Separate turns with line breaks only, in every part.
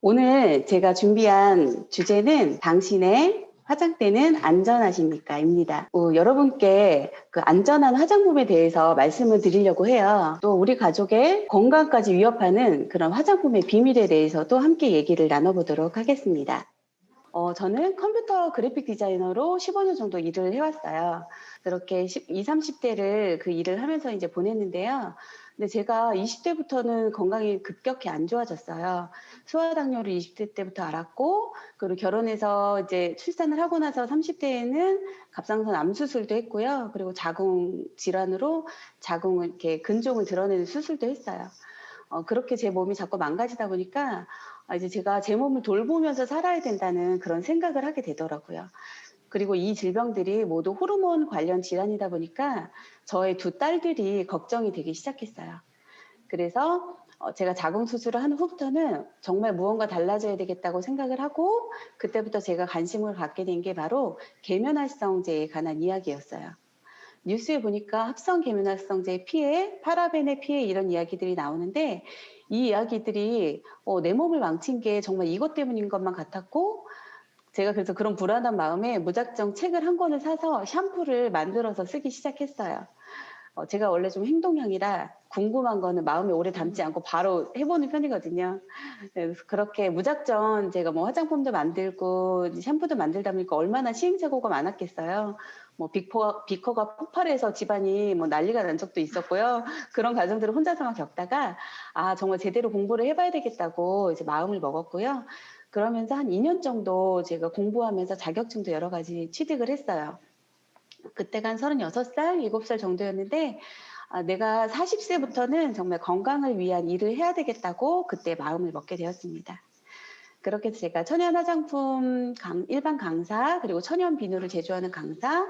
오늘 제가 준비한 주제는 당신의 화장대는 안전하십니까? 입니다. 여러분께 그 안전한 화장품에 대해서 말씀을 드리려고 해요. 또 우리 가족의 건강까지 위협하는 그런 화장품의 비밀에 대해서도 함께 얘기를 나눠보도록 하겠습니다. 저는 컴퓨터 그래픽 디자이너로 15년 정도 일을 해왔어요. 그렇게 20, 30대를 그 일을 하면서 이제 보냈는데요. 근데 제가 20대부터는 건강이 급격히 안 좋아졌어요. 소아당뇨를 20대 때부터 알았고, 그리고 결혼해서 이제 출산을 하고 나서 30대에는 갑상선 암 수술도 했고요. 그리고 자궁 질환으로 자궁을 이렇게 근종을 드러내는 수술도 했어요. 그렇게 제 몸이 자꾸 망가지다 보니까 이제 제가 제 몸을 돌보면서 살아야 된다는 그런 생각을 하게 되더라고요. 그리고 이 질병들이 모두 호르몬 관련 질환이다 보니까 저의 두 딸들이 걱정이 되기 시작했어요. 그래서 제가 자궁 수술을 한 후부터는 정말 무언가 달라져야 되겠다고 생각을 하고 그때부터 제가 관심을 갖게 된 게 바로 계면활성제에 관한 이야기였어요. 뉴스에 보니까 합성 계면활성제 피해, 파라벤의 피해 이런 이야기들이 나오는데 이 이야기들이 내 몸을 망친 게 정말 이것 때문인 것만 같았고 제가 그래서 그런 불안한 마음에 무작정 책을 한 권을 사서 샴푸를 만들어서 쓰기 시작했어요. 제가 원래 좀 행동형이라 궁금한 거는 마음에 오래 담지 않고 바로 해보는 편이거든요. 그래서 그렇게 무작정 제가 뭐 화장품도 만들고 샴푸도 만들다 보니까 얼마나 시행착오가 많았겠어요. 뭐 비커가 폭발해서 집안이 뭐 난리가 난 적도 있었고요. 그런 과정들을 혼자서만 겪다가 정말 제대로 공부를 해봐야 되겠다고 이제 마음을 먹었고요. 그러면서 한 2년 정도 제가 공부하면서 자격증도 여러 가지 취득을 했어요. 그때가 한 36살, 7살 정도였는데 내가 40세부터는 정말 건강을 위한 일을 해야 되겠다고 그때 마음을 먹게 되었습니다. 그렇게 해서 제가 천연 화장품 일반 강사, 그리고 천연 비누를 제조하는 강사,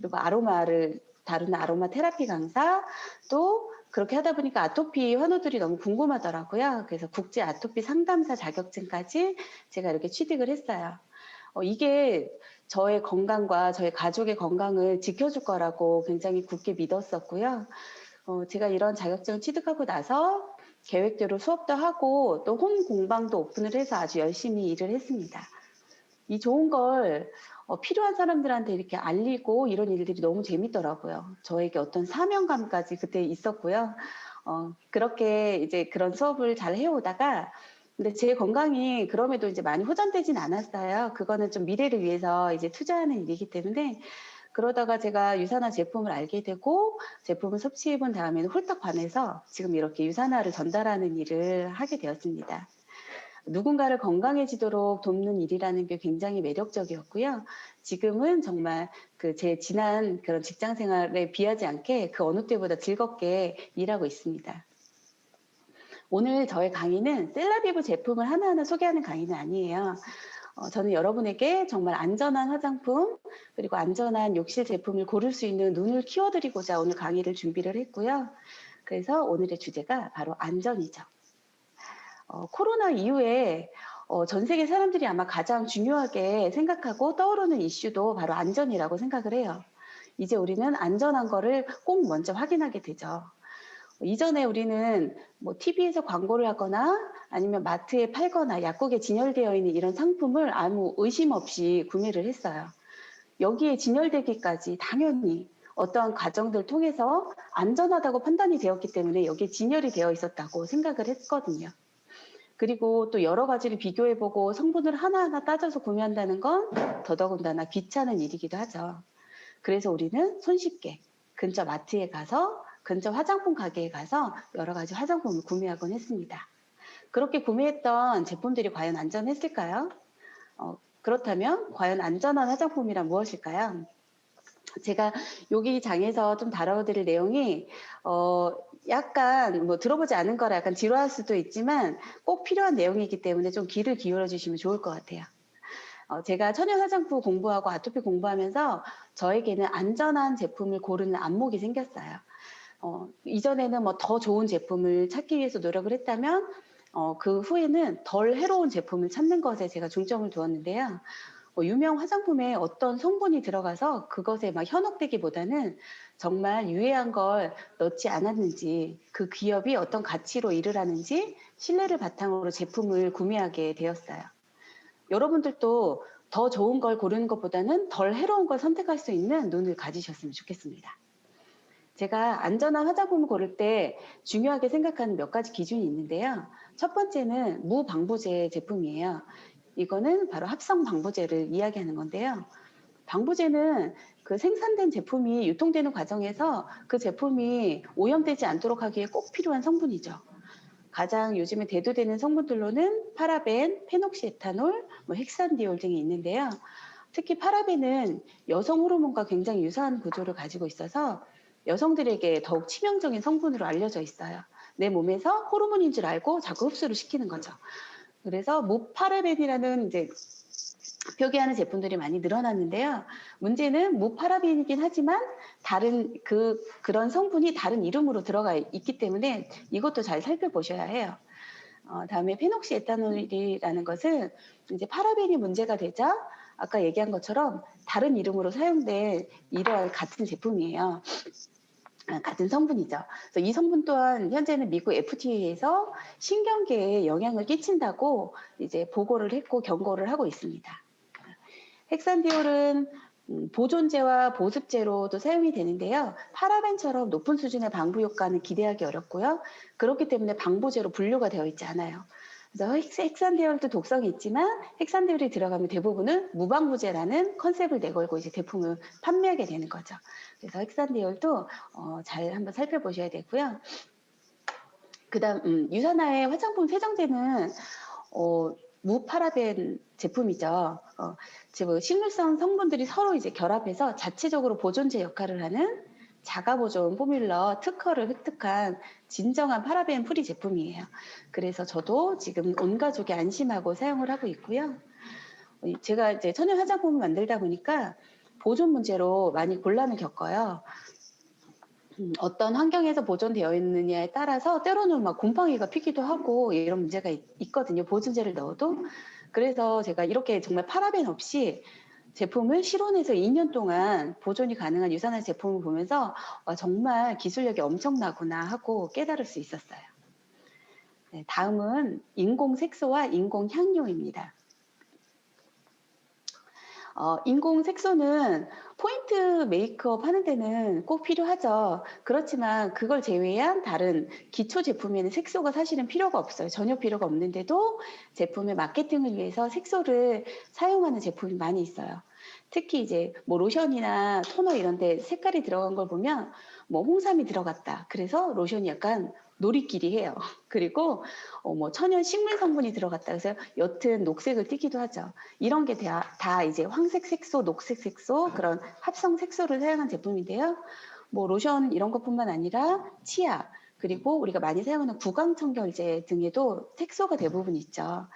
그리고 아로마를 다루는 아로마 테라피 강사, 또 그렇게 하다 보니까 아토피 환우들이 너무 궁금하더라고요. 그래서 국제 아토피 상담사 자격증까지 제가 이렇게 취득을 했어요. 이게 저의 건강과 저의 가족의 건강을 지켜줄 거라고 굉장히 굳게 믿었었고요. 제가 이런 자격증을 취득하고 나서 계획대로 수업도 하고 또 홈 공방도 오픈을 해서 아주 열심히 일을 했습니다. 이 좋은 걸 필요한 사람들한테 이렇게 알리고 이런 일들이 너무 재밌더라고요. 저에게 어떤 사명감까지 그때 있었고요. 그렇게 이제 그런 수업을 잘 해오다가 근데 제 건강이 그럼에도 이제 많이 호전되진 않았어요. 그거는 좀 미래를 위해서 이제 투자하는 일이기 때문에 그러다가 제가 유산화 제품을 알게 되고 제품을 섭취해 본 다음에는 홀딱 반해서 지금 이렇게 유산화를 전달하는 일을 하게 되었습니다. 누군가를 건강해지도록 돕는 일이라는 게 굉장히 매력적이었고요. 지금은 정말 그 제 지난 그런 직장 생활에 비하지 않게 그 어느 때보다 즐겁게 일하고 있습니다. 오늘 저의 강의는 셀라비브 제품을 하나하나 소개하는 강의는 아니에요. 저는 여러분에게 정말 안전한 화장품 그리고 안전한 욕실 제품을 고를 수 있는 눈을 키워드리고자 오늘 강의를 준비를 했고요. 그래서 오늘의 주제가 바로 안전이죠. 코로나 이후에 전 세계 사람들이 아마 가장 중요하게 생각하고 떠오르는 이슈도 바로 안전이라고 생각을 해요. 이제 우리는 안전한 거를 꼭 먼저 확인하게 되죠. 이전에 우리는 뭐 TV에서 광고를 하거나 아니면 마트에 팔거나 약국에 진열되어 있는 이런 상품을 아무 의심 없이 구매를 했어요. 여기에 진열되기까지 당연히 어떠한 과정들을 통해서 안전하다고 판단이 되었기 때문에 여기에 진열이 되어 있었다고 생각을 했거든요. 그리고 또 여러 가지를 비교해보고 성분을 하나하나 따져서 구매한다는 건 더더군다나 귀찮은 일이기도 하죠. 그래서 우리는 손쉽게 근처 마트에 가서 근처 화장품 가게에 가서 여러 가지 화장품을 구매하곤 했습니다. 그렇게 구매했던 제품들이 과연 안전했을까요? 그렇다면 과연 안전한 화장품이란 무엇일까요? 제가 여기 장에서 좀 다뤄드릴 내용이 약간 뭐 들어보지 않은 거라 약간 지루할 수도 있지만 꼭 필요한 내용이기 때문에 좀 귀를 기울여 주시면 좋을 것 같아요. 제가 천연 화장품 공부하고 아토피 공부하면서 저에게는 안전한 제품을 고르는 안목이 생겼어요. 이전에는 뭐 더 좋은 제품을 찾기 위해서 노력을 했다면 그 후에는 덜 해로운 제품을 찾는 것에 제가 중점을 두었는데요. 유명 화장품에 어떤 성분이 들어가서 그것에 막 현혹되기보다는 정말 유해한 걸 넣지 않았는지, 그 기업이 어떤 가치로 일을 하는지 신뢰를 바탕으로 제품을 구매하게 되었어요. 여러분들도 더 좋은 걸 고르는 것보다는 덜 해로운 걸 선택할 수 있는 눈을 가지셨으면 좋겠습니다. 제가 안전한 화장품을 고를 때 중요하게 생각하는 몇 가지 기준이 있는데요. 첫 번째는 무방부제 제품이에요. 이거는 바로 합성 방부제를 이야기하는 건데요. 방부제는 그 생산된 제품이 유통되는 과정에서 그 제품이 오염되지 않도록 하기에 꼭 필요한 성분이죠. 가장 요즘에 대두되는 성분들로는 파라벤, 페녹시에탄올, 헥산디올 등이 있는데요. 특히 파라벤은 여성 호르몬과 굉장히 유사한 구조를 가지고 있어서 여성들에게 더욱 치명적인 성분으로 알려져 있어요. 내 몸에서 호르몬인 줄 알고 자꾸 흡수를 시키는 거죠. 그래서 무파라벤이라는 이제 표기하는 제품들이 많이 늘어났는데요. 문제는 무파라벤이긴 하지만 다른 그런 성분이 다른 이름으로 들어가 있기 때문에 이것도 잘 살펴보셔야 해요. 다음에 페녹시에탄올이라는 것은 이제 파라벤이 문제가 되자 아까 얘기한 것처럼 다른 이름으로 사용된 이러한 같은 제품이에요. 같은 성분이죠. 그래서 이 성분 또한 현재는 미국 FDA에서 신경계에 영향을 끼친다고 이제 보고를 했고 경고를 하고 있습니다. 헥산디올은 보존제와 보습제로도 사용이 되는데요. 파라벤처럼 높은 수준의 방부 효과는 기대하기 어렵고요. 그렇기 때문에 방부제로 분류가 되어 있지 않아요. 그래서 헥산디올도 독성이 있지만 헥산디올이 들어가면 대부분은 무방부제라는 컨셉을 내걸고 이제 제품을 판매하게 되는 거죠. 그래서 헥산디올도 잘 한번 살펴보셔야 되고요. 그다음 유산화의 화장품 세정제는 무파라벤 제품이죠. 지금 식물성 성분들이 서로 이제 결합해서 자체적으로 보존제 역할을 하는 자가 보존 포뮬러 특허를 획득한 진정한 파라벤 프리 제품이에요. 그래서 저도 지금 온 가족이 안심하고 사용을 하고 있고요. 제가 이제 천연 화장품을 만들다 보니까 보존 문제로 많이 곤란을 겪어요. 어떤 환경에서 보존되어 있느냐에 따라서 때로는 막 곰팡이가 피기도 하고 이런 문제가 있거든요. 보존제를 넣어도. 그래서 제가 이렇게 정말 파라벤 없이 제품을 실온에서 2년 동안 보존이 가능한 유산화 제품을 보면서 정말 기술력이 엄청나구나 하고 깨달을 수 있었어요. 네, 다음은 인공 색소와 인공 향료입니다. 인공 색소는 포인트 메이크업 하는 데는 꼭 필요하죠. 그렇지만 그걸 제외한 다른 기초 제품에는 색소가 사실은 필요가 없어요. 전혀 필요가 없는데도 제품의 마케팅을 위해서 색소를 사용하는 제품이 많이 있어요. 특히 이제 뭐 로션이나 토너 이런 데 색깔이 들어간 걸 보면 뭐 홍삼이 들어갔다. 그래서 로션이 약간 노리끼리해요. 그리고 뭐 천연 식물 성분이 들어갔다. 그래서 옅은 녹색을 띠기도 하죠. 이런 게 다 이제 황색 색소, 녹색 색소 그런 합성 색소를 사용한 제품인데요. 뭐 로션 이런 것뿐만 아니라 치아 그리고 우리가 많이 사용하는 구강청결제 등에도 색소가 대부분 있죠.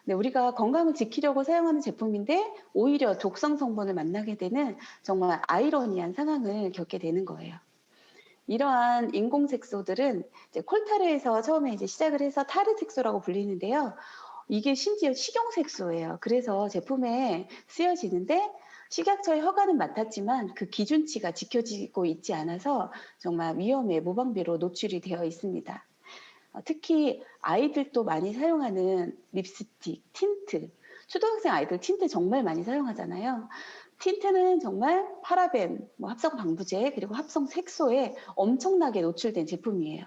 근데 우리가 건강을 지키려고 사용하는 제품인데 오히려 독성 성분을 만나게 되는 정말 아이러니한 상황을 겪게 되는 거예요. 이러한 인공 색소들은 이제 콜타르에서 처음에 이제 시작을 해서 타르 색소라고 불리는데요. 이게 심지어 식용 색소예요. 그래서 제품에 쓰여지는데 식약처의 허가는 맡았지만 그 기준치가 지켜지고 있지 않아서 정말 위험에 무방비로 노출이 되어 있습니다. 특히 아이들도 많이 사용하는 립스틱, 틴트, 초등학생 아이들 틴트 정말 많이 사용하잖아요. 틴트는 정말 파라벤, 합성 방부제, 그리고 합성 색소에 엄청나게 노출된 제품이에요.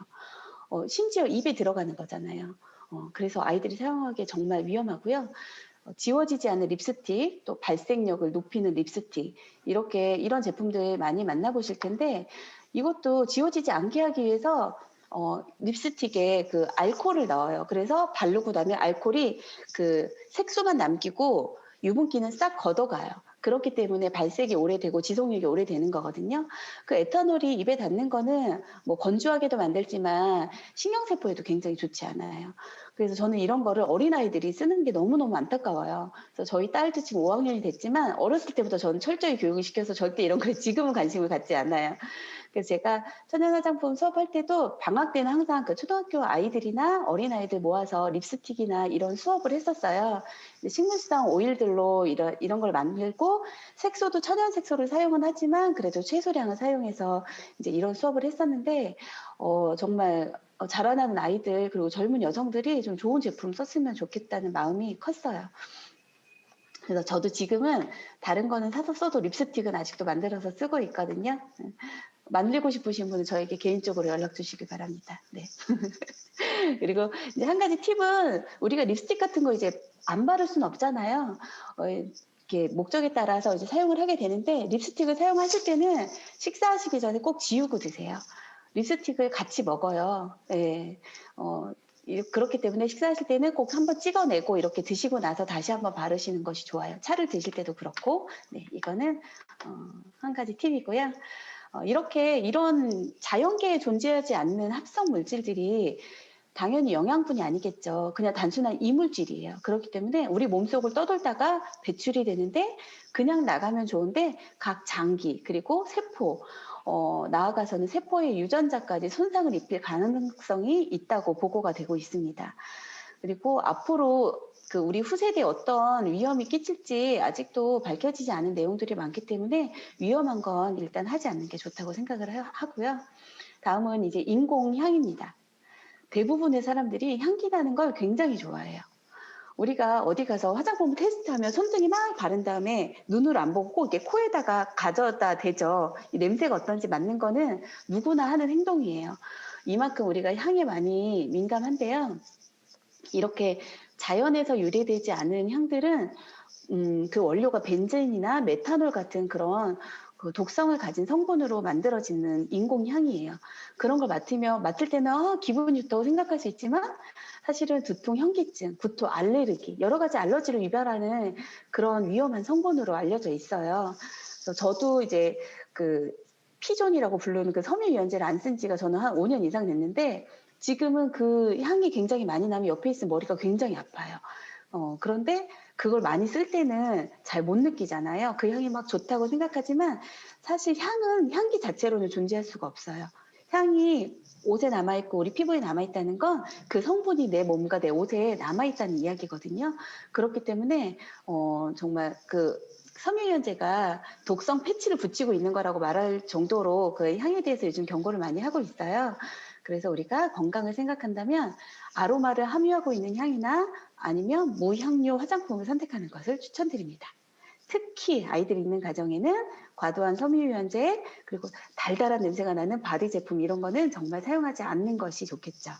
심지어 입에 들어가는 거잖아요. 그래서 아이들이 사용하기에 정말 위험하고요. 지워지지 않는 립스틱, 또 발색력을 높이는 립스틱, 이런 제품들 많이 만나보실 텐데, 이것도 지워지지 않게 하기 위해서 립스틱에 그 알코올을 넣어요. 그래서 바르고 나면 알코올이 그 색소만 남기고 유분기는 싹 걷어가요. 그렇기 때문에 발색이 오래되고 지속력이 오래되는 거거든요. 그 에탄올이 입에 닿는 거는 뭐 건조하게도 만들지만 신경세포에도 굉장히 좋지 않아요. 그래서 저는 이런 거를 어린아이들이 쓰는 게 너무너무 안타까워요. 그래서 저희 딸도 지금 5학년이 됐지만 어렸을 때부터 저는 철저히 교육을 시켜서 절대 이런 거에 지금은 관심을 갖지 않아요. 그래서 제가 천연 화장품 수업할 때도 방학 때는 항상 그 초등학교 아이들이나 어린아이들 모아서 립스틱이나 이런 수업을 했었어요. 식물성 오일들로 이런 걸 만들고 색소도 천연 색소를 사용은 하지만 그래도 최소량을 사용해서 이제 이런 수업을 했었는데 정말 자라나는 아이들 그리고 젊은 여성들이 좀 좋은 제품 썼으면 좋겠다는 마음이 컸어요. 그래서 저도 지금은 다른 거는 사서 써도 립스틱은 아직도 만들어서 쓰고 있거든요. 만들고 싶으신 분은 저에게 개인적으로 연락 주시기 바랍니다. 네. 그리고 이제 한 가지 팁은 우리가 립스틱 같은 거 이제 안 바를 수는 없잖아요. 이렇게 목적에 따라서 이제 사용을 하게 되는데 립스틱을 사용하실 때는 식사하시기 전에 꼭 지우고 드세요. 립스틱을 같이 먹어요. 네. 그렇기 때문에 식사하실 때는 꼭 한번 찍어내고 이렇게 드시고 나서 다시 한번 바르시는 것이 좋아요. 차를 드실 때도 그렇고, 네, 이거는 한 가지 팁이고요. 이렇게 이런 자연계에 존재하지 않는 합성 물질들이 당연히 영양분이 아니겠죠. 그냥 단순한 이물질이에요. 그렇기 때문에 우리 몸속을 떠돌다가 배출이 되는데 그냥 나가면 좋은데 각 장기 그리고 세포 나아가서는 세포의 유전자까지 손상을 입힐 가능성이 있다고 보고가 되고 있습니다. 그리고 앞으로 그 우리 후세대에 어떤 위험이 끼칠지 아직도 밝혀지지 않은 내용들이 많기 때문에 위험한 건 일단 하지 않는 게 좋다고 생각을 하고요. 다음은 이제 인공향입니다. 대부분의 사람들이 향기 나는 걸 굉장히 좋아해요. 우리가 어디 가서 화장품 테스트하면 손등에 막 바른 다음에 눈으로 안 보고 꼭 이렇게 코에다가 가져다 대죠. 이 냄새가 어떤지 맡는 거는 누구나 하는 행동이에요. 이만큼 우리가 향에 많이 민감한데요. 이렇게 자연에서 유래되지 않은 향들은 그 원료가 벤젠이나 메탄올 같은 그런 그 독성을 가진 성분으로 만들어지는 인공향이에요. 그런 걸 맡을 때는 기분이 좋다고 생각할 수 있지만 사실은 두통, 현기증, 구토, 알레르기 여러 가지 알러지를 유발하는 그런 위험한 성분으로 알려져 있어요. 그래서 저도 이제 그 피존이라고 부르는 그 섬유유연제를 안 쓴 지가 저는 한 5년 이상 됐는데 지금은 그 향이 굉장히 많이 나면 옆에 있으면 머리가 굉장히 아파요. 그런데 그걸 많이 쓸 때는 잘 못 느끼잖아요. 그 향이 막 좋다고 생각하지만 사실 향은 향기 자체로는 존재할 수가 없어요. 향이 옷에 남아있고 우리 피부에 남아있다는 건 그 성분이 내 몸과 내 옷에 남아있다는 이야기거든요. 그렇기 때문에 정말 그 섬유유연제가 독성 패치를 붙이고 있는 거라고 말할 정도로 그 향에 대해서 요즘 경고를 많이 하고 있어요. 그래서 우리가 건강을 생각한다면 아로마를 함유하고 있는 향이나 아니면 무향료 화장품을 선택하는 것을 추천드립니다. 특히 아이들이 있는 가정에는 과도한 섬유유연제 그리고 달달한 냄새가 나는 바디 제품 이런 거는 정말 사용하지 않는 것이 좋겠죠.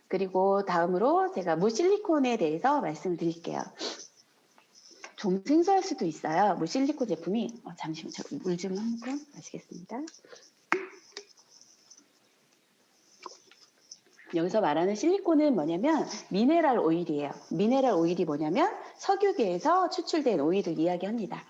그리고 다음으로 제가 무실리콘에 대해서 말씀을 드릴게요. 좀 생소할 수도 있어요. 무실리콘 제품이 잠시만 물 좀 한 모금 마시겠습니다. 여기서 말하는 실리콘은 뭐냐면 미네랄 오일이에요. 미네랄 오일이 뭐냐면 석유계에서 추출된 오일을 이야기합니다.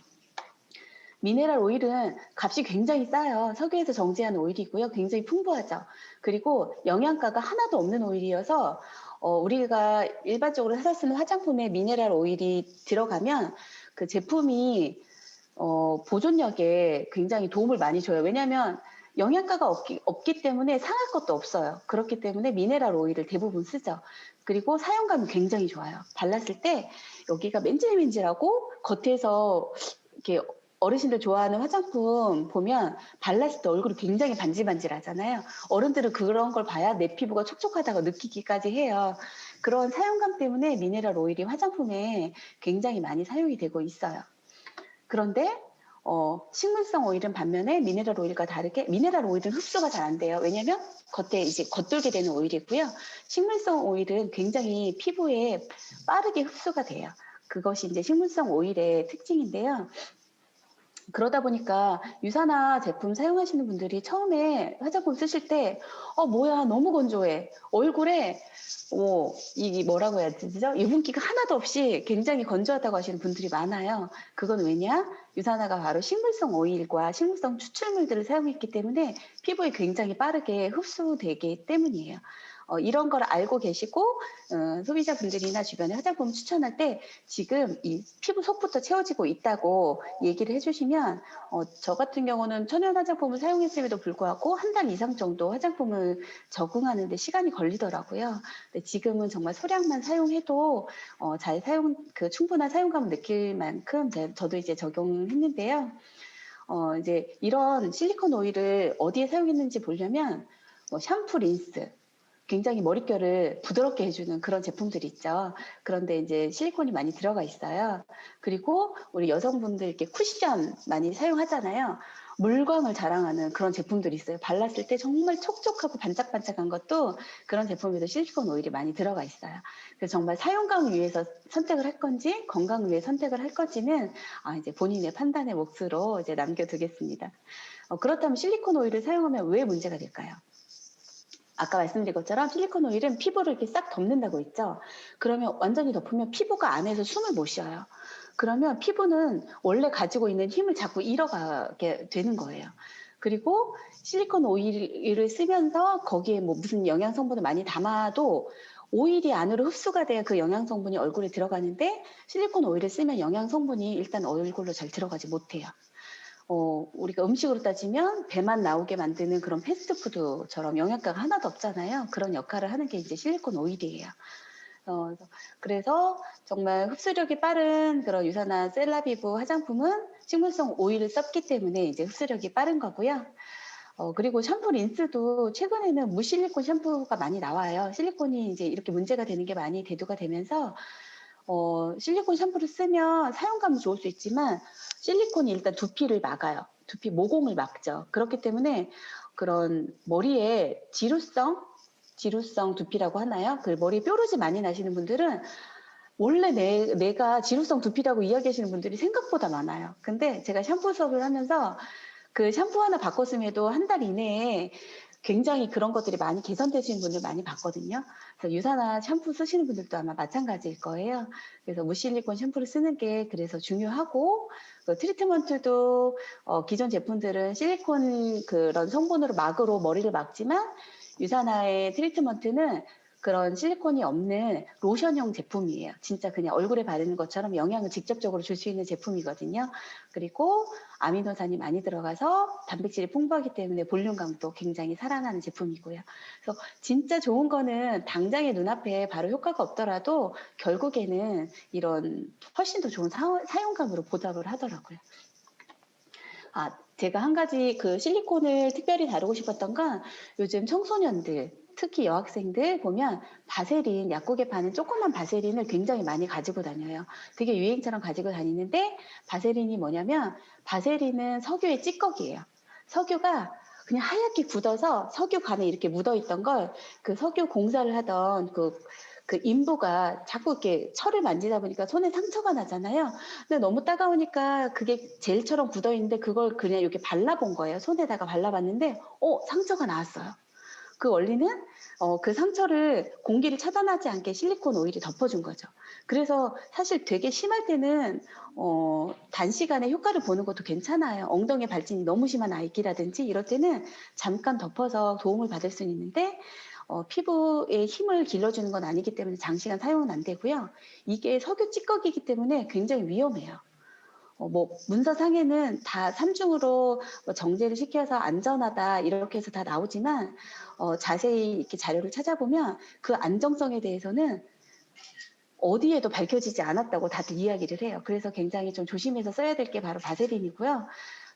미네랄 오일은 값이 굉장히 싸요. 석유에서 정제한 오일이고요. 굉장히 풍부하죠. 그리고 영양가가 하나도 없는 오일이어서 우리가 일반적으로 사서 쓰는 화장품에 미네랄 오일이 들어가면 그 제품이 보존력에 굉장히 도움을 많이 줘요. 왜냐하면 영양가가 없기 때문에 상할 것도 없어요. 그렇기 때문에 미네랄 오일을 대부분 쓰죠. 그리고 사용감이 굉장히 좋아요. 발랐을 때 여기가 맨질맨질하고 겉에서 이렇게 어르신들 좋아하는 화장품 보면 발랐을 때 얼굴이 굉장히 반질반질하잖아요. 어른들은 그런 걸 봐야 내 피부가 촉촉하다고 느끼기까지 해요. 그런 사용감 때문에 미네랄 오일이 화장품에 굉장히 많이 사용이 되고 있어요. 그런데 식물성 오일은 반면에 미네랄 오일과 다르게 미네랄 오일은 흡수가 잘 안 돼요. 왜냐하면 겉에 이제 겉돌게 되는 오일이고요. 식물성 오일은 굉장히 피부에 빠르게 흡수가 돼요. 그것이 이제 식물성 오일의 특징인데요. 그러다 보니까 유산화 제품 사용하시는 분들이 처음에 화장품 쓰실 때 뭐야 너무 건조해 얼굴에 이 뭐라고 해야 되죠? 유분기가 하나도 없이 굉장히 건조하다고 하시는 분들이 많아요. 그건 왜냐? 유산화가 바로 식물성 오일과 식물성 추출물들을 사용했기 때문에 피부에 굉장히 빠르게 흡수되기 때문이에요. 이런 걸 알고 계시고 소비자분들이나 주변에 화장품 추천할 때 지금 이 피부 속부터 채워지고 있다고 얘기를 해주시면 저 같은 경우는 천연 화장품을 사용했음에도 불구하고 한 달 이상 정도 화장품을 적응하는 데 시간이 걸리더라고요. 근데 지금은 정말 소량만 사용해도 잘 충분한 사용감을 느낄 만큼 저도 이제 적용했는데요. 이제 이런 실리콘 오일을 어디에 사용했는지 보려면 샴푸, 린스, 굉장히 머릿결을 부드럽게 해주는 그런 제품들이 있죠. 그런데 이제 실리콘이 많이 들어가 있어요. 그리고 우리 여성분들 이렇게 쿠션 많이 사용하잖아요. 물광을 자랑하는 그런 제품들이 있어요. 발랐을 때 정말 촉촉하고 반짝반짝한 것도 그런 제품에도 실리콘 오일이 많이 들어가 있어을 그래서 정말 사용감을 위해서 선택을 할 건지 건강을 위해 선택을 할 건지는 이제 본인의 판단의 몫으로 이제 남겨두겠습니다. 그렇다면 실리콘 오일을 사용하면 왜 문제가 될까요? 아까 말씀드린 것처럼 실리콘 오일은 피부를 이렇게 싹 덮는다고 했죠. 그러면 완전히 덮으면 피부가 안에서 숨을 못 쉬어요. 그러면 피부는 원래 가지고 있는 힘을 자꾸 잃어가게 되는 거예요. 그리고 실리콘 오일을 쓰면서 거기에 뭐 무슨 영양 성분을 많이 담아도 오일이 안으로 흡수가 돼야 그 영양 성분이 얼굴에 들어가는데 실리콘 오일을 쓰면 영양 성분이 일단 얼굴로 잘 들어가지 못해요. 우리가 음식으로 따지면 배만 나오게 만드는 그런 패스트푸드처럼 영양가가 하나도 없잖아요. 그런 역할을 하는 게 이제 실리콘 오일이에요. 그래서 정말 흡수력이 빠른 그런 유사나 셀라비브 화장품은 식물성 오일을 썼기 때문에 이제 흡수력이 빠른 거고요. 그리고 샴푸 린스도 최근에는 무실리콘 샴푸가 많이 나와요. 실리콘이 이제 이렇게 문제가 되는 게 많이 대두가 되면서 실리콘 샴푸를 쓰면 사용감은 좋을 수 있지만 실리콘이 일단 두피를 막아요. 두피 모공을 막죠. 그렇기 때문에 그런 머리에 지루성 두피라고 하나요? 그 머리에 뾰루지 많이 나시는 분들은 원래 내가 지루성 두피라고 이야기하시는 분들이 생각보다 많아요. 근데 제가 샴푸 수업을 하면서 그 샴푸 하나 바꿨음에도 한 달 이내에 굉장히 그런 것들이 많이 개선되시는 분들 많이 봤거든요. 그래서 유산화 샴푸 쓰시는 분들도 아마 마찬가지일 거예요. 그래서 무실리콘 샴푸를 쓰는 게 그래서 중요하고 그 트리트먼트도 기존 제품들은 실리콘 그런 성분으로 막으로 머리를 막지만 유산화의 트리트먼트는 그런 실리콘이 없는 로션형 제품이에요. 진짜 그냥 얼굴에 바르는 것처럼 영향을 직접적으로 줄 수 있는 제품이거든요. 그리고 아미노산이 많이 들어가서 단백질이 풍부하기 때문에 볼륨감도 굉장히 살아나는 제품이고요. 그래서 진짜 좋은 거는 당장에 눈앞에 바로 효과가 없더라도 결국에는 이런 훨씬 더 좋은 사용감으로 보답을 하더라고요. 제가 한 가지 그 실리콘을 특별히 다루고 싶었던 건 요즘 청소년들 특히 여학생들 보면 바세린, 약국에 파는 조그만 바세린을 굉장히 많이 가지고 다녀요. 되게 유행처럼 가지고 다니는데 바세린이 뭐냐면 바세린은 석유의 찌꺼기예요. 석유가 그냥 하얗게 굳어서 석유 간에 이렇게 묻어있던 걸 그 석유 공사를 하던 그 인부가 자꾸 이렇게 철을 만지다 보니까 손에 상처가 나잖아요. 근데 너무 따가우니까 그게 젤처럼 굳어있는데 그걸 그냥 이렇게 발라본 거예요. 손에다가 발라봤는데 상처가 나왔어요. 그 원리는 그 상처를 공기를 차단하지 않게 실리콘 오일이 덮어준 거죠. 그래서 사실 되게 심할 때는 단시간에 효과를 보는 것도 괜찮아요. 엉덩이 발진이 너무 심한 아이기라든지 이럴 때는 잠깐 덮어서 도움을 받을 수는 있는데 피부에 힘을 길러주는 건 아니기 때문에 장시간 사용은 안 되고요. 이게 석유 찌꺼기이기 때문에 굉장히 위험해요. 문서상에는 다 3중으로 정제를 시켜서 안전하다 이렇게 해서 다 나오지만 자세히 이렇게 자료를 찾아보면 그 안정성에 대해서는 어디에도 밝혀지지 않았다고 다들 이야기를 해요. 그래서 굉장히 좀 조심해서 써야 될 게 바로 바세린이고요.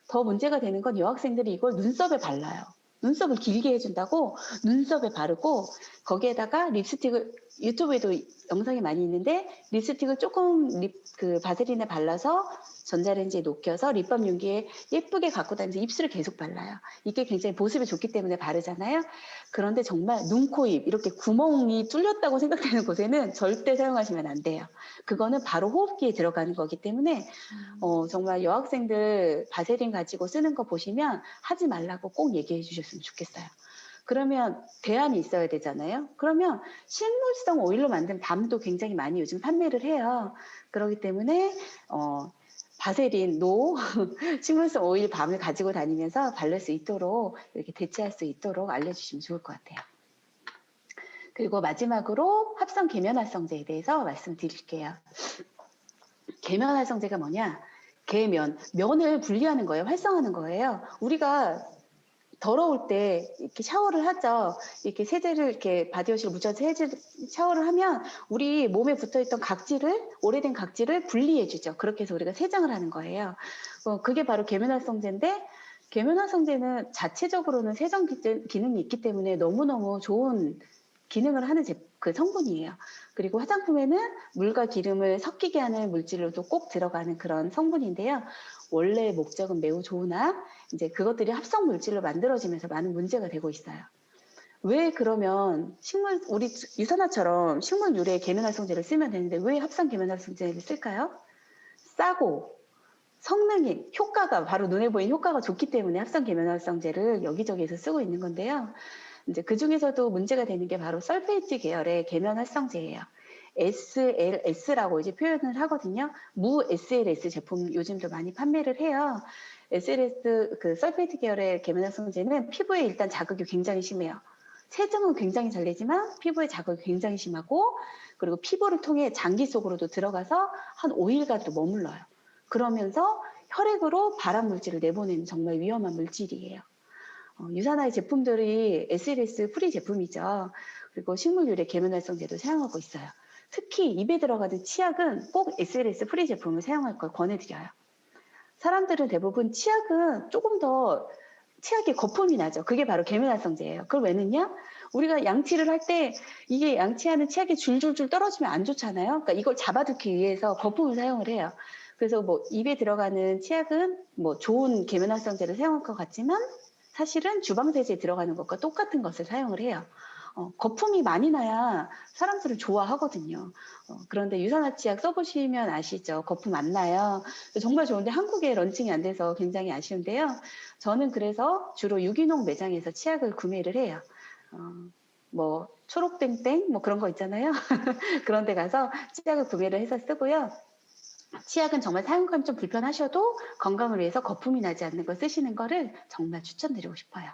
더 문제가 되는 건 여학생들이 이걸 눈썹에 발라요. 눈썹을 길게 해준다고 눈썹에 바르고 거기에다가 립스틱을 유튜브에도 영상이 많이 있는데 립스틱을 조금 그 바세린에 발라서 전자레인지에 녹여서 립밤 용기에 예쁘게 갖고 다니면서 입술을 계속 발라요. 이게 굉장히 보습이 좋기 때문에 바르잖아요. 그런데 정말 눈, 코, 입 이렇게 구멍이 뚫렸다고 생각되는 곳에는 절대 사용하시면 안 돼요. 그거는 바로 호흡기에 들어가는 거기 때문에 정말 여학생들 바세린 가지고 쓰는 거 보시면 하지 말라고 꼭 얘기해 주셨으면 좋겠어요. 그러면 대안이 있어야 되잖아요. 그러면 식물성 오일로 만든 밤도 굉장히 많이 요즘 판매를 해요. 그렇기 때문에 바세린, 식물성 오일 밤을 가지고 다니면서 바를 수 있도록 이렇게 대체할 수 있도록 알려주시면 좋을 것 같아요. 그리고 마지막으로 합성 계면활성제에 대해서 말씀드릴게요. 계면활성제가 뭐냐? 면을 분리하는 거예요. 활성하는 거예요. 우리가 더러울 때 이렇게 샤워를 하죠. 이렇게 세제를 이렇게 바디워시를 묻혀서 샤워를 하면 우리 몸에 붙어있던 오래된 각질을 분리해주죠. 그렇게 해서 우리가 세정을 하는 거예요. 그게 바로 계면활성제인데, 계면활성제는 자체적으로는 세정 기능이 있기 때문에 너무너무 좋은 기능을 하는 그 성분이에요. 그리고 화장품에는 물과 기름을 섞이게 하는 물질로도 꼭 들어가는 그런 성분인데요. 원래 목적은 매우 좋으나 이제 그것들이 합성 물질로 만들어지면서 많은 문제가 되고 있어요. 왜 그러면 우리 유산화처럼 식물 유래 계면활성제를 쓰면 되는데 왜 합성 계면활성제를 쓸까요? 싸고 성능이 효과가 바로 눈에 보이는 효과가 좋기 때문에 합성 계면활성제를 여기저기에서 쓰고 있는 건데요. 이제 그 중에서도 문제가 되는 게 바로 설페이트 계열의 계면활성제예요. SLS라고 이제 표현을 하거든요. 무 SLS 제품 요즘도 많이 판매를 해요. SLS 그 설페이트 계열의 계면활성제는 피부에 일단 자극이 굉장히 심해요. 세정은 굉장히 잘 되지만 피부에 자극이 굉장히 심하고 그리고 피부를 통해 장기 속으로도 들어가서 한 5일간 또 머물러요. 그러면서 혈액으로 발암 물질을 내보내는 정말 위험한 물질이에요. 유산화의 제품들이 SLS 프리 제품이죠. 그리고 식물 유래 계면활성제도 사용하고 있어요. 특히 입에 들어가는 치약은 꼭 SLS 프리 제품을 사용할 걸 권해드려요. 사람들은 대부분 치약은 조금 더 치약에 거품이 나죠. 그게 바로 계면활성제예요. 그걸 왜 넣냐? 우리가 양치를 할 때 이게 양치하는 치약이 줄줄줄 떨어지면 안 좋잖아요. 그러니까 이걸 잡아두기 위해서 거품을 사용을 해요. 그래서 뭐 입에 들어가는 치약은 뭐 좋은 계면활성제를 사용할 것 같지만 사실은 주방세제에 들어가는 것과 똑같은 것을 사용을 해요. 거품이 많이 나야 사람들은 좋아하거든요. 그런데 유산화 치약 써보시면 아시죠? 거품 안 나요. 정말 좋은데 한국에 런칭이 안 돼서 굉장히 아쉬운데요. 저는 그래서 주로 유기농 매장에서 치약을 구매를 해요. 뭐 초록땡땡 뭐 그런 거 있잖아요. 그런 데 가서 치약을 구매를 해서 쓰고요. 치약은 정말 사용감이 좀 불편하셔도 건강을 위해서 거품이 나지 않는 걸 쓰시는 거를 정말 추천드리고 싶어요.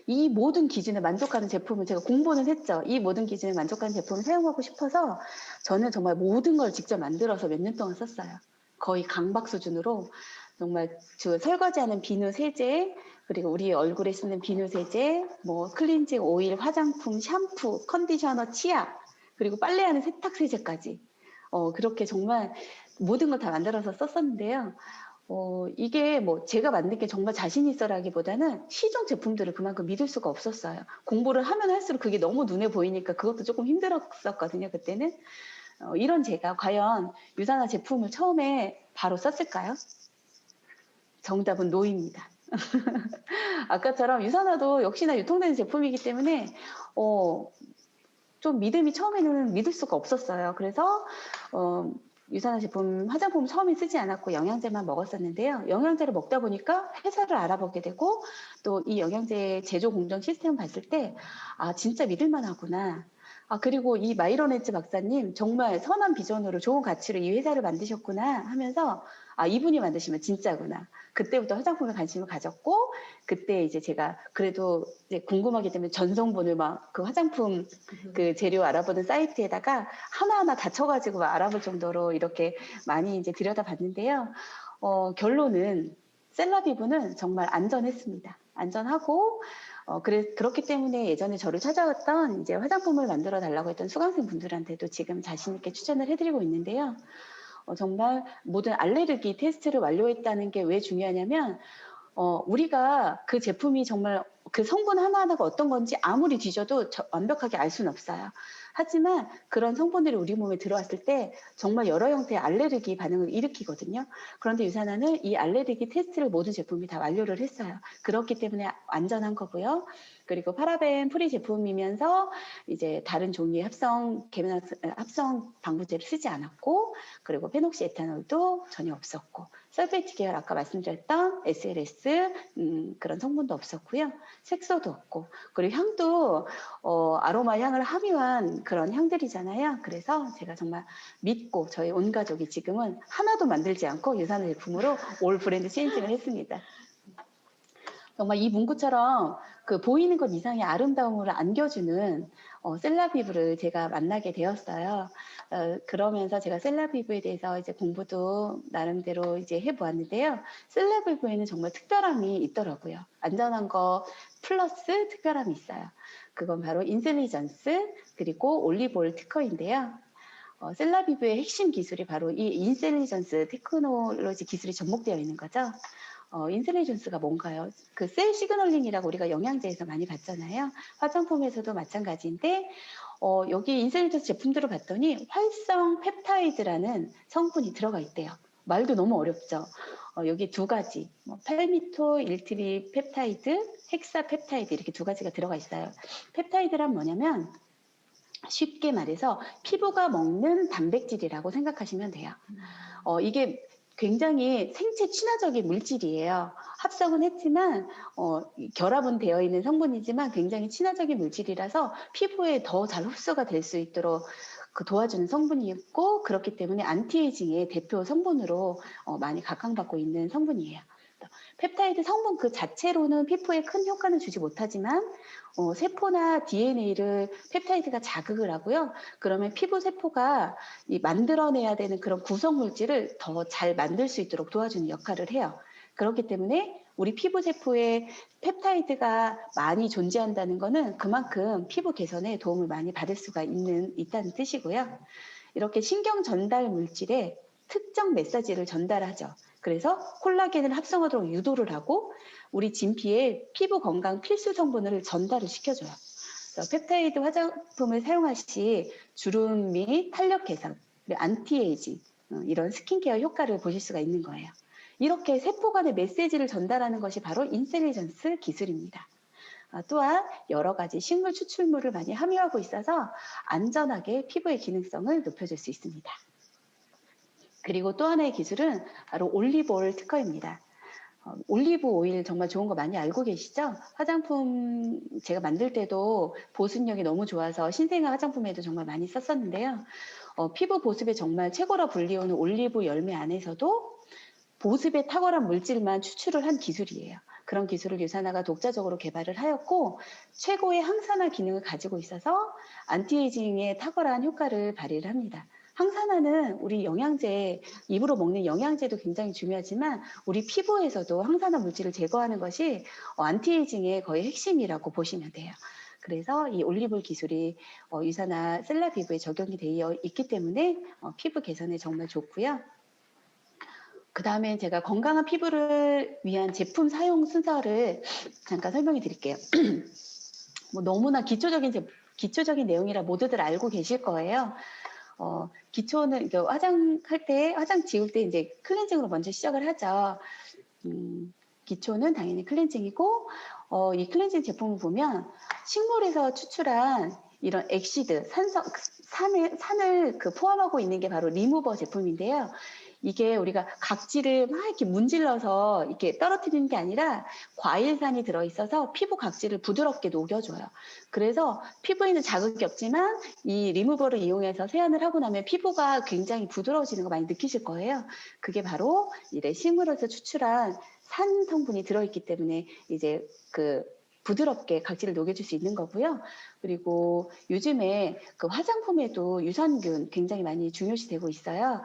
이 모든 기준에 만족하는 제품을 제가 공부는 했죠. 이 모든 기준에 만족하는 제품을 사용하고 싶어서 저는 정말 모든 걸 직접 만들어서 몇 년 동안 썼어요. 거의 강박 수준으로 정말 설거지하는 비누 세제, 그리고 우리 얼굴에 쓰는 비누 세제, 뭐 클렌징 오일, 화장품, 샴푸, 컨디셔너, 치약, 그리고 빨래하는 세탁 세제까지 그렇게 정말 모든 걸 다 만들어서 썼었는데요. 이게 뭐 제가 만든 게 정말 자신 있어라기보다는 시중 제품들을 그만큼 믿을 수가 없었어요. 공부를 하면 할수록 그게 너무 눈에 보이니까 그것도 조금 힘들었었거든요, 그때는. 이런 제가 과연 유산화 제품을 처음에 바로 썼을까요? 정답은 노입니다. 아까처럼 유산화도 역시나 유통되는 제품이기 때문에 좀 믿음이 처음에는 믿을 수가 없었어요. 그래서 유산화 제품, 화장품 처음에 쓰지 않았고 영양제만 먹었었는데요. 영양제를 먹다 보니까 회사를 알아보게 되고 또 이 영양제 제조 공정 시스템을 봤을 때 진짜 믿을만하구나. 그리고 이 마이로네츠 박사님 정말 선한 비전으로 좋은 가치로 이 회사를 만드셨구나 하면서 이분이 만드시면 진짜구나. 그때부터 화장품에 관심을 가졌고 그때 이제 제가 그래도 이제 궁금하기 때문에 전성분을 막 그 화장품 그 재료 알아보는 사이트에다가 하나하나 다 쳐가지고 알아볼 정도로 이렇게 많이 이제 들여다봤는데요. 결론은 셀라비브는 정말 안전했습니다. 안전하고 그렇기 때문에 예전에 저를 찾아왔던 이제 화장품을 만들어 달라고 했던 수강생 분들한테도 지금 자신 있게 추천을 해드리고 있는데요. 정말 모든 알레르기 테스트를 완료했다는 게 왜 중요하냐면 우리가 그 제품이 정말 그 성분 하나하나가 어떤 건지 아무리 뒤져도 완벽하게 알 수는 없어요. 하지만 그런 성분들이 우리 몸에 들어왔을 때 정말 여러 형태의 알레르기 반응을 일으키거든요. 그런데 유산화는 이 알레르기 테스트를 모든 제품이 다 완료를 했어요. 그렇기 때문에 안전한 거고요. 그리고 파라벤 프리 제품이면서 이제 다른 종류의 합성 방부제를 쓰지 않았고, 그리고 페녹시 에탄올도 전혀 없었고, 설페이트 계열 아까 말씀드렸던 SLS 그런 성분도 없었고요. 색소도 없고, 그리고 향도 아로마 향을 함유한 그런 향들이잖아요. 그래서 제가 정말 믿고 저희 온 가족이 지금은 하나도 만들지 않고 유산화 제품으로 올 브랜드 체인징을 했습니다. 정말 이 문구처럼 그 보이는 것 이상의 아름다움을 안겨주는 셀라비브를 제가 만나게 되었어요. 그러면서 제가 셀라비브에 대해서 이제 공부도 나름대로 이제 해보았는데요. 셀라비브에는 정말 특별함이 있더라고요. 안전한 거 플러스 특별함이 있어요. 그건 바로 인텔리전스 그리고 올리브오일 특허인데요. 셀라비브의 핵심 기술이 바로 이 인텔리전스 테크놀로지 기술이 접목되어 있는 거죠. 인텔리전스가 뭔가요? 그 셀 시그널링이라고 우리가 영양제에서 많이 봤잖아요. 화장품에서도 마찬가지인데 여기 인텔리전스 제품들을 봤더니 활성 펩타이드라는 성분이 들어가 있대요. 말도 너무 어렵죠. 여기 두 가지, 팔미토 일트리 펩타이드, 헥사 펩타이드 이렇게 두 가지가 들어가 있어요. 펩타이드란 뭐냐면 쉽게 말해서 피부가 먹는 단백질이라고 생각하시면 돼요. 이게 굉장히 생체 친화적인 물질이에요. 합성은 했지만 결합은 되어 있는 성분이지만 굉장히 친화적인 물질이라서 피부에 더 잘 흡수가 될 수 있도록 그 도와주는 성분이 있고 그렇기 때문에 안티에이징의 대표 성분으로 많이 각광받고 있는 성분이에요. 펩타이드 성분 그 자체로는 피부에 큰 효과는 주지 못하지만 세포나 DNA를 펩타이드가 자극을 하고요. 그러면 피부 세포가 만들어내야 되는 그런 구성 물질을 더 잘 만들 수 있도록 도와주는 역할을 해요. 그렇기 때문에 우리 피부 세포에 펩타이드가 많이 존재한다는 것은 그만큼 피부 개선에 도움을 많이 받을 수가 있다는 뜻이고요. 이렇게 신경 전달 물질에 특정 메시지를 전달하죠. 그래서 콜라겐을 합성하도록 유도를 하고 우리 진피에 피부 건강 필수 성분을 전달을 시켜줘요. 펩타이드 화장품을 사용할 시 주름 및 탄력 개선, 안티에이징 이런 스킨케어 효과를 보실 수가 있는 거예요. 이렇게 세포 간의 메시지를 전달하는 것이 바로 인텔리전스 기술입니다. 또한 여러 가지 식물 추출물을 많이 함유하고 있어서 안전하게 피부의 기능성을 높여줄 수 있습니다. 그리고 또 하나의 기술은 바로 올리브오일 특허입니다. 올리브 오일 정말 좋은 거 많이 알고 계시죠? 화장품 제가 만들 때도 보습력이 너무 좋아서 신생아 화장품에도 정말 많이 썼었는데요. 피부 보습에 정말 최고라 불리우는 올리브 열매 안에서도 보습에 탁월한 물질만 추출을 한 기술이에요. 그런 기술을 유산화가 독자적으로 개발을 하였고 최고의 항산화 기능을 가지고 있어서 안티에이징에 탁월한 효과를 발휘를 합니다. 항산화는 우리 영양제, 입으로 먹는 영양제도 굉장히 중요하지만 우리 피부에서도 항산화 물질을 제거하는 것이 안티에이징의 거의 핵심이라고 보시면 돼요. 그래서 이 올리브 기술이 유산화 셀라비브에 적용이 되어 있기 때문에 피부 개선에 정말 좋고요. 그 다음에 제가 건강한 피부를 위한 제품 사용 순서를 잠깐 설명해 드릴게요. 너무나 기초적인 내용이라 모두들 알고 계실 거예요. 기초는 화장할 때, 화장 지울 때 이제 클렌징으로 먼저 시작을 하죠. 기초는 당연히 클렌징이고, 이 클렌징 제품을 보면 식물에서 추출한 이런 엑시드, 산을 포함하고 있는 게 바로 리무버 제품인데요. 이게 우리가 각질을 막 이렇게 문질러서 이렇게 떨어뜨리는 게 아니라 과일산이 들어있어서 피부 각질을 부드럽게 녹여줘요. 그래서 피부에는 자극이 없지만 이 리무버를 이용해서 세안을 하고 나면 피부가 굉장히 부드러워지는 거 많이 느끼실 거예요. 그게 바로 이래 식물에서 추출한 산 성분이 들어있기 때문에 이제 부드럽게 각질을 녹여줄 수 있는 거고요. 그리고 요즘에 그 화장품에도 유산균 굉장히 많이 중요시 되고 있어요.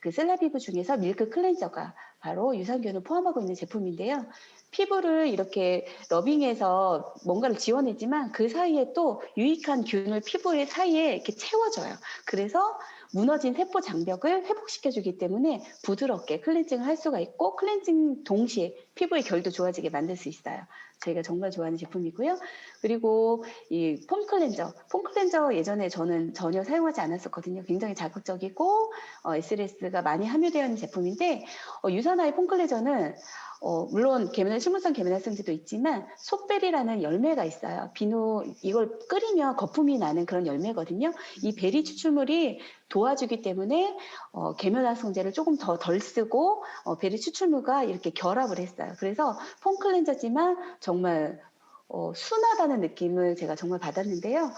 그 셀라비브 중에서 밀크 클렌저가 바로 유산균을 포함하고 있는 제품인데요. 피부를 이렇게 러빙해서 뭔가를 지워내지만 그 사이에 또 유익한 균을 피부의 사이에 이렇게 채워줘요. 그래서 무너진 세포 장벽을 회복시켜주기 때문에 부드럽게 클렌징을 할 수가 있고 클렌징 동시에 피부의 결도 좋아지게 만들 수 있어요. 저희가 정말 좋아하는 제품이고요. 그리고 이 폼 클렌저 예전에 저는 전혀 사용하지 않았었거든요. 굉장히 자극적이고 SLS가 많이 함유되어 있는 제품인데 유산화의 폼 클렌저는 물론 식물성 계면활성제도 있지만 속베리라는 열매가 있어요. 이걸 끓이면 거품이 나는 그런 열매거든요. 이 베리 추출물이 도와주기 때문에 계면활성제를 조금 덜 쓰고 베리 추출물과 이렇게 결합을 했어요. 그래서 폼 클렌저지만 정말 순하다는 느낌을 제가 정말 받았는데요.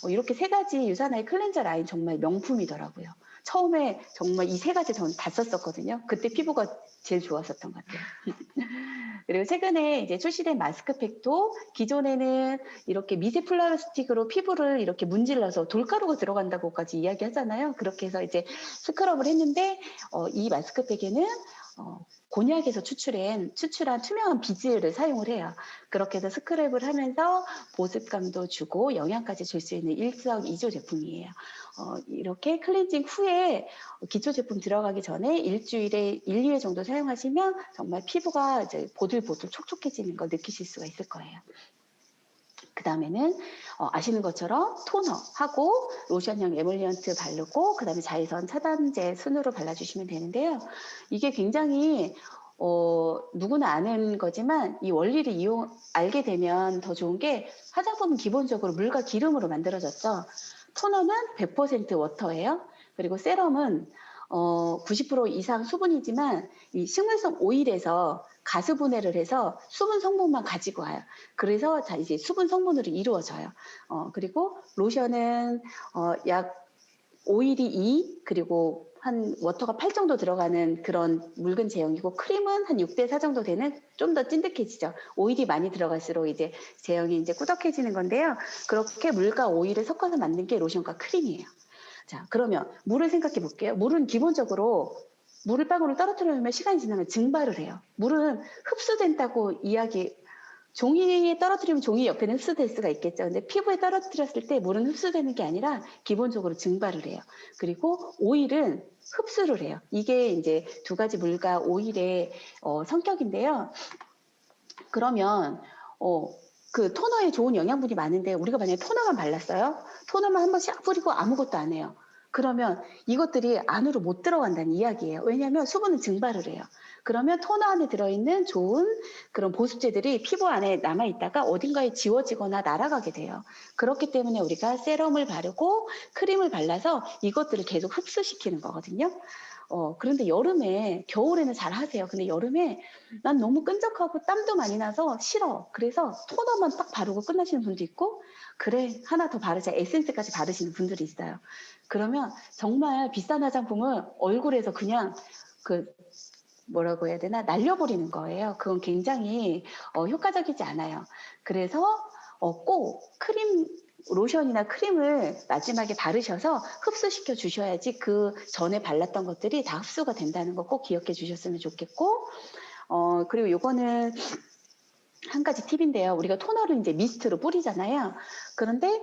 이렇게 세 가지 유산화의 클렌저 라인 정말 명품이더라고요. 처음에 정말 이 세 가지 저는 다 썼었거든요. 그때 피부가 제일 좋았었던 것 같아요. 그리고 최근에 이제 출시된 마스크팩도 기존에는 이렇게 미세 플라스틱으로 피부를 이렇게 문질러서 돌가루가 들어간다고까지 이야기하잖아요. 그렇게 해서 이제 스크럽을 했는데 이 마스크팩에는 곤약에서 추출한 투명한 비즈를 사용을 해요. 그렇게 해서 스크랩을 하면서 보습감도 주고 영양까지 줄 수 있는 일석이조 제품이에요. 이렇게 클렌징 후에 기초 제품 들어가기 전에 일주일에 1, 2회 정도 사용하시면 정말 피부가 이제 보들보들 촉촉해지는 걸 느끼실 수가 있을 거예요. 그 다음에는 아시는 것처럼 토너하고 로션형 에멀리언트 바르고 그 다음에 자외선 차단제 순으로 발라주시면 되는데요. 이게 굉장히 누구나 아는 거지만 이 원리를 알게 되면 더 좋은 게 화장품은 기본적으로 물과 기름으로 만들어졌죠. 토너는 100% 워터예요. 그리고 세럼은 90% 이상 수분이지만 이 식물성 오일에서 가스 분해를 해서 수분 성분만 가지고 와요. 그래서 이제 수분 성분으로 이루어져요. 그리고 로션은 약 오일이 2 그리고 한 워터가 8 정도 들어가는 그런 묽은 제형이고 크림은 한 6대4 정도 되는 좀 더 찐득해지죠. 오일이 많이 들어갈수록 이제 제형이 이제 꾸덕해지는 건데요. 그렇게 물과 오일을 섞어서 만든 게 로션과 크림이에요. 자, 그러면 물을 생각해 볼게요. 물은 기본적으로 물을 방울을 떨어뜨려 놓으면 시간이 지나면 증발을 해요. 물은 흡수된다고 종이에 떨어뜨리면 종이 옆에는 흡수될 수가 있겠죠. 근데 피부에 떨어뜨렸을 때 물은 흡수되는 게 아니라 기본적으로 증발을 해요. 그리고 오일은 흡수를 해요. 이게 이제 두 가지 물과 오일의 성격인데요. 그러면 그 토너에 좋은 영양분이 많은데 우리가 만약에 토너만 발랐어요. 토너만 한 번 샥 뿌리고 아무것도 안 해요. 그러면 이것들이 안으로 못 들어간다는 이야기예요. 왜냐하면 수분은 증발을 해요. 그러면 토너 안에 들어있는 좋은 그런 보습제들이 피부 안에 남아있다가 어딘가에 지워지거나 날아가게 돼요. 그렇기 때문에 우리가 세럼을 바르고 크림을 발라서 이것들을 계속 흡수시키는 거거든요. 그런데 겨울에는 잘 하세요. 근데 여름에 난 너무 끈적하고 땀도 많이 나서 싫어. 그래서 토너만 딱 바르고 끝나시는 분도 있고, 그래, 하나 더 바르자. 에센스까지 바르시는 분들이 있어요. 그러면 정말 비싼 화장품을 얼굴에서 그냥 뭐라고 해야 되나? 날려버리는 거예요. 그건 굉장히 효과적이지 않아요. 그래서 꼭 로션이나 크림을 마지막에 바르셔서 흡수시켜 주셔야지 그 전에 발랐던 것들이 다 흡수가 된다는 거 꼭 기억해 주셨으면 좋겠고, 그리고 요거는 한 가지 팁인데요. 우리가 토너를 이제 미스트로 뿌리잖아요. 그런데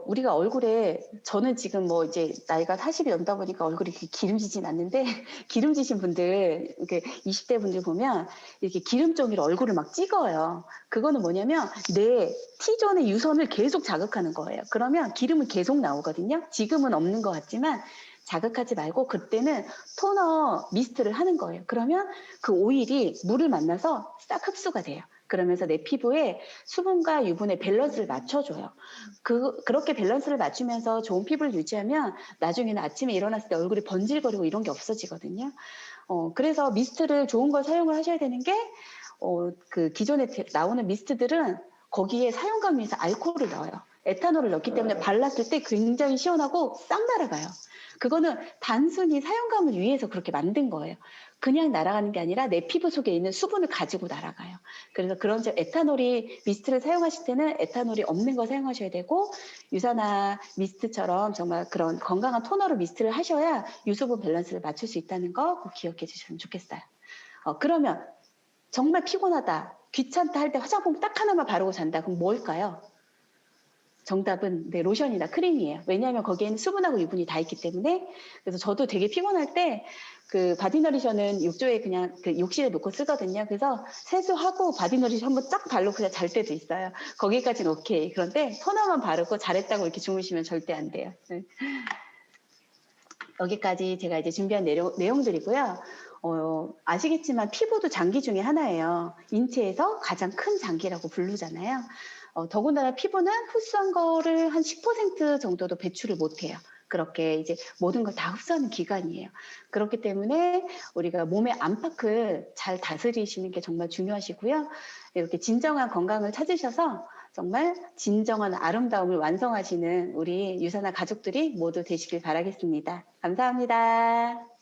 우리가 얼굴에 저는 지금 뭐 이제 나이가 40이 넘다 보니까 얼굴이 기름지진 않는데 기름지신 분들 이렇게 20대 분들 보면 이렇게 기름종이로 얼굴을 막 찍어요. 그거는 뭐냐면 내 T존의 유선을 계속 자극하는 거예요. 그러면 기름은 계속 나오거든요. 지금은 없는 것 같지만 자극하지 말고 그때는 토너 미스트를 하는 거예요. 그러면 그 오일이 물을 만나서 싹 흡수가 돼요. 그러면서 내 피부에 수분과 유분의 밸런스를 맞춰줘요. 그렇게 밸런스를 맞추면서 좋은 피부를 유지하면 나중에는 아침에 일어났을 때 얼굴이 번질거리고 이런 게 없어지거든요. 그래서 미스트를 좋은 걸 사용을 하셔야 되는 게, 그 기존에 나오는 미스트들은 거기에 사용감을 위해서 알코올을 넣어요. 에탄올을 넣기 때문에 발랐을 때 굉장히 시원하고 싹 날아가요. 그거는 단순히 사용감을 위해서 그렇게 만든 거예요. 그냥 날아가는 게 아니라 내 피부 속에 있는 수분을 가지고 날아가요. 그래서 그런 점 미스트를 사용하실 때는 에탄올이 없는 거 사용하셔야 되고, 유산화 미스트처럼 정말 그런 건강한 토너로 미스트를 하셔야 유수분 밸런스를 맞출 수 있다는 거 꼭 기억해 주시면 좋겠어요. 그러면 정말 피곤하다, 귀찮다 할 때 화장품 딱 하나만 바르고 잔다. 그럼 뭘까요? 정답은 로션이나 크림이에요. 왜냐하면 거기에는 수분하고 유분이 다 있기 때문에. 그래서 저도 되게 피곤할 때 그 바디너리션은 욕조에 그냥 그 욕실에 놓고 쓰거든요. 그래서 세수하고 바디너리션 한번 쫙 바르고 그냥 잘 때도 있어요. 거기까지는 오케이. 그런데 토너만 바르고 잘했다고 이렇게 주무시면 절대 안 돼요. 네. 여기까지 제가 이제 준비한 내용들이고요. 아시겠지만 피부도 장기 중에 하나예요. 인체에서 가장 큰 장기라고 부르잖아요. 더군다나 피부는 흡수한 거를 한 10% 정도도 배출을 못해요. 그렇게 이제 모든 걸 다 흡수하는 기관이에요. 그렇기 때문에 우리가 몸의 안팎을 잘 다스리시는 게 정말 중요하시고요. 이렇게 진정한 건강을 찾으셔서 정말 진정한 아름다움을 완성하시는 우리 유산화 가족들이 모두 되시길 바라겠습니다. 감사합니다.